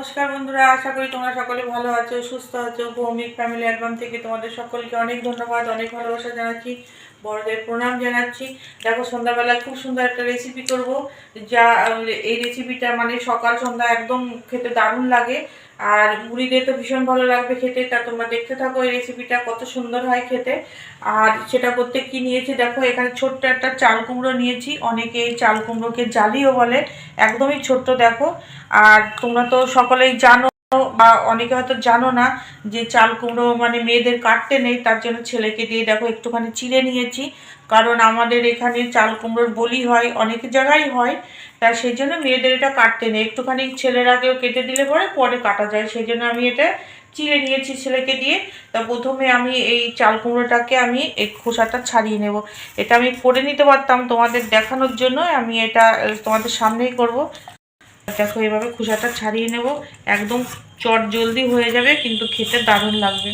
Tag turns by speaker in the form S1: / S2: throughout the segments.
S1: নমস্কার বন্ধুরা, আশা করি তোমরা সকলে ভালো আছো, সুস্থ আছো। ভৌমিক ফ্যামিলি অ্যালবাম থেকে তোমাদের সকলকে অনেক ধন্যবাদ, অনেক ভালোবাসা জানাচ্ছি, বড়দের প্রণাম জানাচ্ছি। দেখো, সন্ধ্যাবেলা খুব সুন্দর একটা রেসিপি করব, যা এই রেসিপিটা মানে সকাল সন্ধ্যা একদম খেতে দারুণ লাগে, আর মুড়ি দিয়ে তো ভীষণ ভালো লাগবে খেতে। তা তোমরা দেখতে থাকো এই রেসিপিটা কত সুন্দর হয় খেতে। আর সেটা করতে কি নিয়েছি দেখো, এখানে ছোট্ট একটা চাল কুমড়ো নিয়েছি। অনেকে এই চাল কুমড়োকে জালিও বলে, একদমই ছোট্ট দেখো। আর তোমরা তো সকলেই জানো, বা অনেকে হয়তো জানো না, যে চাল কুমড়ো মানে মেয়েদের কাটতে নেই, তার জন্য ছেলেকে দিয়ে দেখো একটুখানি চিড়ে নিয়েছি। কারণ আমাদের এখানে চাল কুমড়োর বলি হয়, অনেক জায়গায় হয়, তা সেই জন্য মেয়েদের এটা কাটতে নেই। একটুখানি ছেলেরাকেও কেটে দিলে পরে কাটা যায়, সেই জন্য আমি এটা চিড়ে নিয়েছি ছেলেকে দিয়ে। তা প্রথমে আমি এই চাল কুমড়োটাকে আমি এই খোসাটা ছাড়িয়ে নেব। এটা আমি করে নিতে পারতাম, তোমাদের দেখানোর জন্য আমি এটা তোমাদের সামনেই করব। দেখো, এভাবে খোসাটা ছাড়িয়ে নেব, একদম চট জলদি হয়ে যাবে, কিন্তু খেতে দারুণ লাগবে।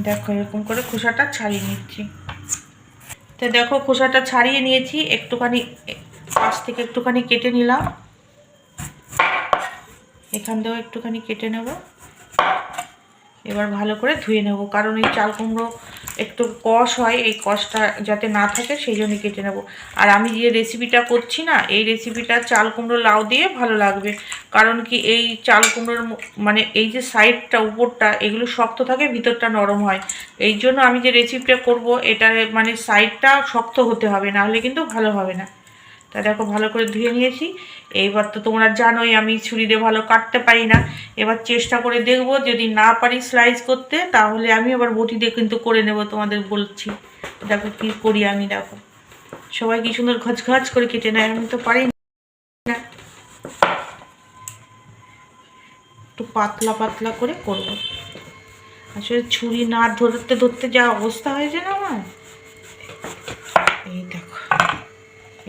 S1: দেখো, এরকম করে খোসাটা ছাড়িয়ে নিচ্ছি। তো দেখো, খোসাটা ছাড়িয়ে নিয়েছি, একটুখানি পাশ থেকে একটুখানি কেটে নিলাম, এখান দিয়েও একটুখানি কেটে নেব। এবার ভালো করে ধুয়ে নেব, কারণ এই চাল কুমড়ো একটু কষ হয়, এই কষটা যাতে না থাকে সেই জন্য কেটে নেব। আর আমি যে রেসিপিটা করছি না, এই রেসিপিটা চাল কুমড়ো লাউ দিয়ে ভালো লাগবে। কারণ কি, এই চাল কুমড়োর মানে এই যে সাইডটা উপরটা এগুলো শক্ত থাকে, ভিতরটা নরম হয়। এই জন্য আমি যে রেসিপিটা করব, এটার মানে সাইডটা শক্ত হতে হবে, নাহলে কিন্তু ভালো হবে না। তা দেখো, ভালো করে ধুয়ে নিয়েছি। এইবার তো তোমরা জানোই আমি ছুরি দিয়ে ভালো কাটতে পারি না। এবার চেষ্টা করে দেখবো, যদি না পারি স্লাইস করতে, তাহলে আমি আবার বটি দিয়ে কিন্তু করে নেব, তোমাদের বলছি। দেখো কি করি আমি, দেখো সবাই কি সুন্দর ঘচ করে কেটে নেয়, আমি তো পারি না। একটু পাতলা পাতলা করে করব। আসলে ছুরি না ধরতে ধরতে যা অবস্থা হয়েছে না আমার, এই দেখো,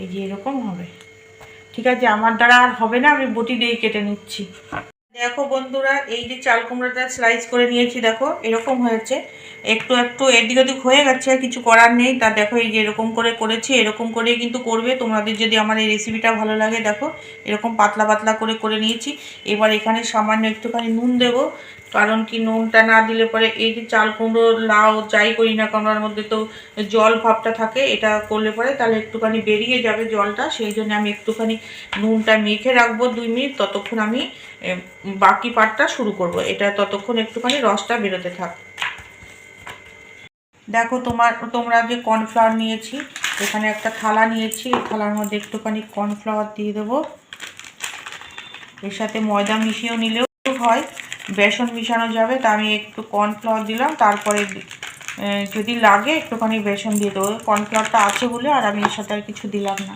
S1: এই যে এরকম হবে। ঠিক আছে, আমার দ্বারা আর হবে না, আমি বটি দিয়ে কেটে নিচ্ছি। দেখো বন্ধুরা, এই যে চাল কুমড়োটা স্লাইস করে নিয়েছি, দেখো এরকম হয়েছে। একটু একটু এদিক ওদিক হয়ে গেছে, কিছু করার নেই। তা দেখো, এই যে এরকম করে করেছি, এরকম করেই কিন্তু করবে তোমাদের যদি আমার এই রেসিপিটা ভালো লাগে। দেখো, এরকম পাতলা পাতলা করে করে নিয়েছি। এবার এখানে সামান্য একটুখানি নুন দেব, কারণ কি, নুনটা না দিলে পরে এই যে চাল কুমড়ো লাউ যাই করি না, কারণ মধ্যে তো জল ভাবটা থাকে, এটা করলে পরে তাহলে একটুখানি বেরিয়ে যাবে জলটা। সেই জন্য আমি একটুখানি নুনটা মেখে রাখবো 2 মিনিট, ততক্ষণ আমি বাকি পার্টটা শুরু করব। এটা ততক্ষণ একটুখানি রসটা বেরোতে থাক। দেখো, তোমরা যে কর্নফ্লাওয়ার নিয়েছি, এখানে একটা থালা নিয়েছি, এই থালার মধ্যে একটুখানি কর্নফ্লাওয়ার দিয়ে দেবো। এর সাথে ময়দা মিশিয়েও নিলেও হয়, বেসন মিশানো যাবে। তা আমি একটু কর্নফ্লাওয়ার দিলাম, তারপরে যদি লাগে একটুখানি বেসন দিয়ে দেবো। কর্নফ্লাওয়ারটা আছে বলে আর আমি এর সাথে আর কিছু দিলাম না।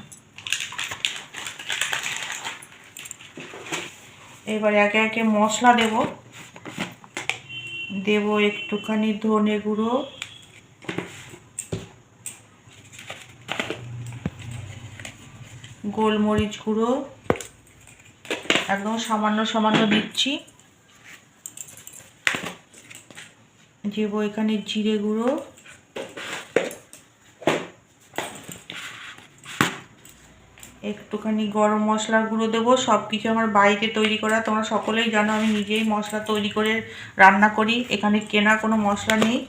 S1: এবার একে একে মশলা দেব একটুখানি ধনে গুঁড়ো, গোলমরিচ গুঁড়ো, একদম সামান্য সামান্য দিচ্ছি। দেব এখানে জিরে গুঁড়ো, একটুখানি গরম মশলার গুঁড়ো দেবো। সব কিছু আমার বাড়িতে তৈরি করা, তোমরা সকলেই জানো আমি নিজেই মশলা তৈরি করে রান্না করি, এখানে কেনা কোনো মশলা নেই।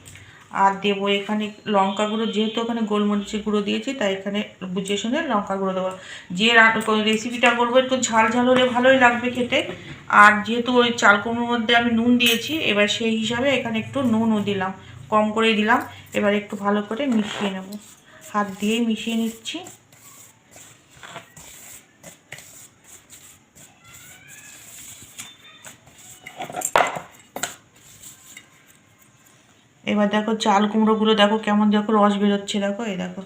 S1: আর দেবো এখানে লঙ্কা গুঁড়ো, যেহেতু এখানে গোলমরিচের গুঁড়ো দিয়েছি, তাই এখানে বুঝে শুনে লঙ্কা গুঁড়ো দেবো। যে রেসিপিটা করবো একটু ঝাল ঝাল হলে ভালোই লাগবে খেতে। আর যেহেতু ওই চাল কুমড়োর মধ্যে আমি নুন দিয়েছি, এবার সেই হিসাবে এখানে একটু নুনও দিলাম, কম করেই দিলাম। এবার একটু ভালো করে মিশিয়ে নেব, হাত দিয়েই মিশিয়ে নিচ্ছি। এবার দেখো, চাল কুমড়োগুলো দেখো কেমন, দেখো রস বেরোচ্ছে, দেখো এই দেখো।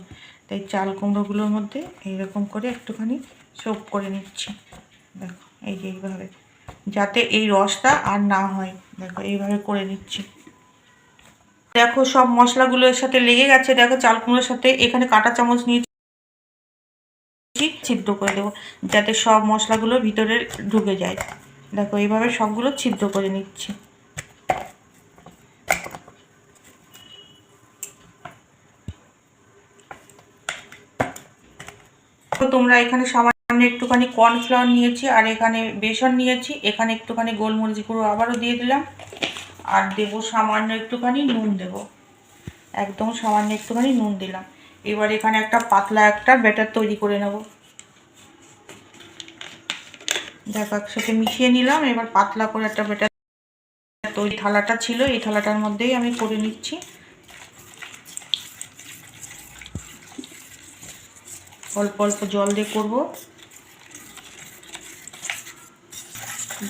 S1: তাই চাল কুমড়োগুলোর মধ্যে এইরকম করে একটুখানি সোপ করে নিচ্ছি। দেখো, এই যে এইভাবে, যাতে এই রসটা আর না হয়, দেখো এইভাবে করে নিচ্ছি। দেখো, সব মশলাগুলো এর সাথে লেগে গেছে। দেখো, চাল কুমড়োর সাথে এখানে কাঁটা চামচ নিয়েছি, ছিদ্র করে দেবো, যাতে সব মশলাগুলো ভিতরে ঢুকে যায়। দেখো, এইভাবে সবগুলো ছিদ্র করে নিচ্ছি। তোমরা এখানে সামান্য একটুখানি কর্নফ্লাওয়ার নিয়েছি, আর এখানে বেসন নিয়েছি, এখানে একটুখানি গোলমরিচ গুঁড়ো আবারও দিয়ে দিলাম, আর দেবো সামান্য একটুখানি নুন, দেবো একদম সামান্য একটুখানি নুন দিলাম। এবার এখানে একটা পাতলা একটা ব্যাটার তৈরি করে নেব। দেখো একসাথে মিশিয়ে নিলাম। এবার পাতলা করে একটা ব্যাটার তৈরি, থালাটা ছিল এই থালাটার মধ্যেই আমি করে নিচ্ছি। অল্প অল্প জল দিয়ে করব।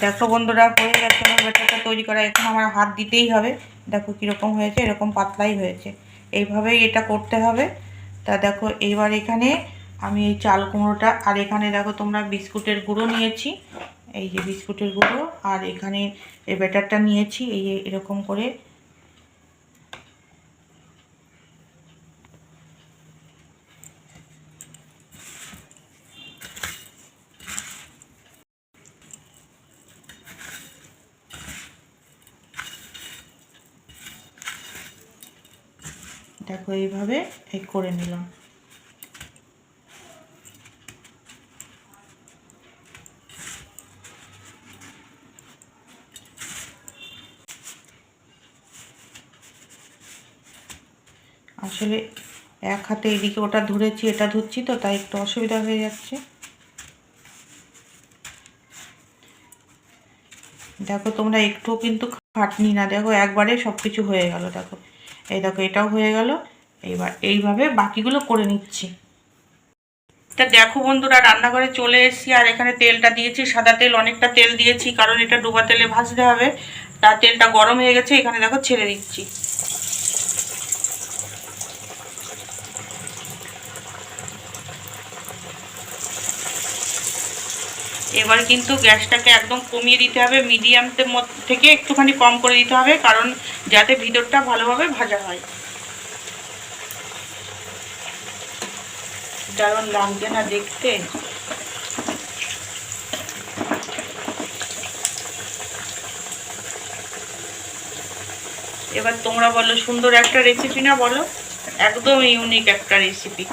S1: দেখো বন্ধুরা, হয়ে গেছে আমার ব্যাটারটা তৈরি করা। এখন আমার হাত দিতেই হবে। দেখো কীরকম হয়েছে, এরকম পাতলাই হয়েছে, এইভাবেই এটা করতে হবে। তা দেখো এইবার এখানে আমি এই চাল কুমড়োটা, আর এখানে দেখো তোমরা বিস্কুটের গুঁড়ো নিয়েছি, এই যে বিস্কুটের গুঁড়ো, আর এখানে এই ব্যাটারটা নিয়েছি, এই এরকম করে দেখো এইভাবে এই করে নিলাম। আসলে এক হাতে এদিকে ওটা ধরেছি, এটা ধরছি, তো তাই একটু অসুবিধা হয়ে যাচ্ছে। দেখো তোমরা একটু কিন্তু খাটনি না, দেখো একবারে সব কিছু হয়ে গেল। দেখো এই দেখো এটাও হয়ে গেল। এইবার এইভাবে বাকিগুলো করে নিচ্ছি। তা দেখো বন্ধুরা, রান্নাঘরে চলে এসেছি, আর এখানে তেলটা দিয়েছি, সাদা তেল, অনেকটা তেল দিয়েছি, কারণ এটা ডোবা তেলে ভাজতে হবে। তার তেলটা গরম হয়ে গেছে, এখানে দেখো ছেড়ে দিচ্ছি। এবার কিন্তু গ্যাসটাকে একদম কমিয়ে দিতে হবে, মিডিয়ামের মধ্যে থেকে একটুখানি কম করে দিতে হবে, কারণ যাতে ভিতরটা ভালোভাবে ভাজা হয়। দারুণ লাগছে না দেখতে? এবার তোমরা বলো, সুন্দর একটা রেসিপি না বলো? একদম ইউনিক একটা রেসিপি।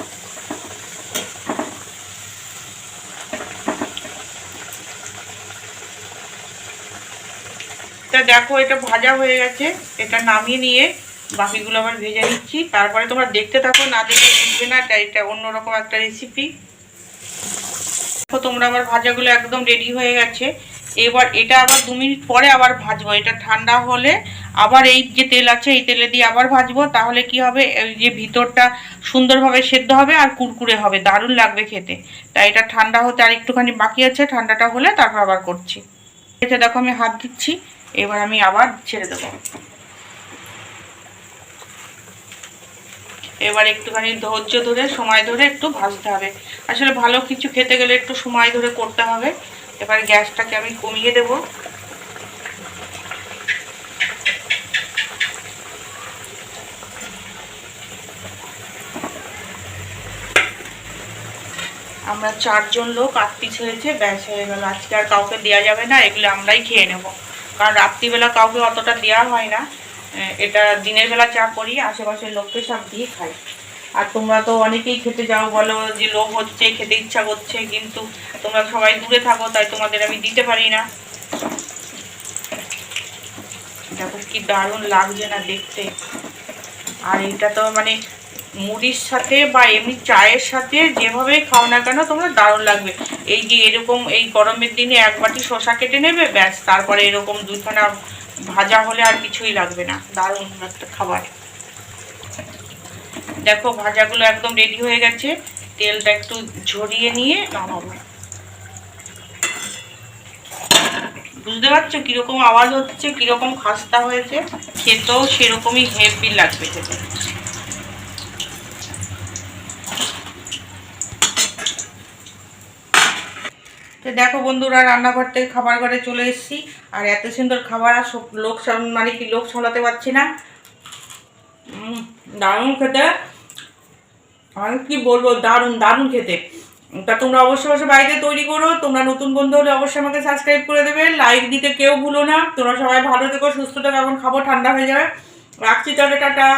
S1: তা দেখো এটা ভাজা হয়ে গেছে, এটা নামিয়ে নিয়ে বাকিগুলো আবার ভেজে নিচ্ছি। তারপরে তোমরা দেখতে থাকো, না দেখে বুঝবে না এটা অন্যরকম একটা রেসিপি। দেখো তোমরা আবার ভাজাগুলো একদম রেডি হয়ে গেছে। এবার এটা আবার 2 মিনিট পরে আবার ভাজবো। এটা ঠান্ডা হলে আবার এই যে তেল আছে, এই তেলে দিয়ে আবার ভাজবো। তাহলে কি হবে, এই যে ভিতরটা সুন্দরভাবে সেদ্ধ হবে আর কুরকুরে হবে, দারুণ লাগবে খেতে। তাই এটা ঠান্ডা হতে আর একটুখানি বাকি আছে, ঠান্ডাটা হলে তারপর আবার করছি। এটা দেখো আমি হাত দিচ্ছি, এবার আমি আবার ছেড়ে দেবো। এবার একটুখানি ধৈর্য ধরে, সময় ধরে একটু ভাজতে হবে। আসলে ভালো কিছু খেতে গেলে একটু সময় ধরে করতে হবে। এবার গ্যাসটাকে আমি কমিয়ে দেব। আমরা 4 জন লোক, 8 পিস হয়েছে, ব্যাস হয়ে গেল। আজকে আর কাউকে দেওয়া যাবে না, এগুলো আমরাই খেয়ে নেব, কারণ রাত্রিবেলা কাউকে অতটা দেওয়া হয় না। এটা দিনের বেলা চা করি, আশেপাশের লোককে সব দিয়ে খাই। আর তোমরা তো অনেকেই খেতে যাও, বলো যে লোভ হচ্ছে, খেতে ইচ্ছা করছে, কিন্তু তোমরা সবাই দূরে থাকো, তাই তোমাদের আমি দিতে পারি না। দেখো কি দারুণ লাগছে না দেখতে। আর এটা তো মানে মুড়ির সাথে বা এমনি চায়ের সাথে যেভাবে খাও না কেন তোমরা, দারুণ লাগবে। এই যে এরকম এই গরমের দিনে 1 বাটি শসা কেটে নেবে, ব্যাস, তারপরে এরকম 2খানা ভাজা হলে আর কিছুই লাগবে না। দারুণ একটা খাবার। দেখো ভাজাগুলো একদম রেডি হয়ে গেছে, তেলটা একটু ঝরিয়ে নিয়ে নামাবো। বুঝতে পারছো কিরকম আওয়াজ হচ্ছে, কিরকম খাস্তা হয়েছে? খেতেও সেরকমই হেভি লাগবে খেতে। তো দেখো বন্ধুরা, রান্নাঘর থেকে খাবার ঘরে চলে এসেছি, আর এত সুন্দর খাবার, আর লোক মানে কি লোক সামলাতে পারছি না। দারুণ খেতে, আমি কি বলবো, দারুণ দারুণ খেতে। তা তোমরা অবশ্যই অবশ্যই বাড়িতে তৈরি করো। তোমরা নতুন বন্ধু হলে অবশ্যই আমাকে সাবস্ক্রাইব করে দেবে, লাইক দিতে কেউ ভুলো না। তোমরা সবাই ভালো থেকো, সুস্থ থেকো। এখন খাবো, ঠান্ডা হয়ে যাবে। রাখছি তাহলে, টাটা।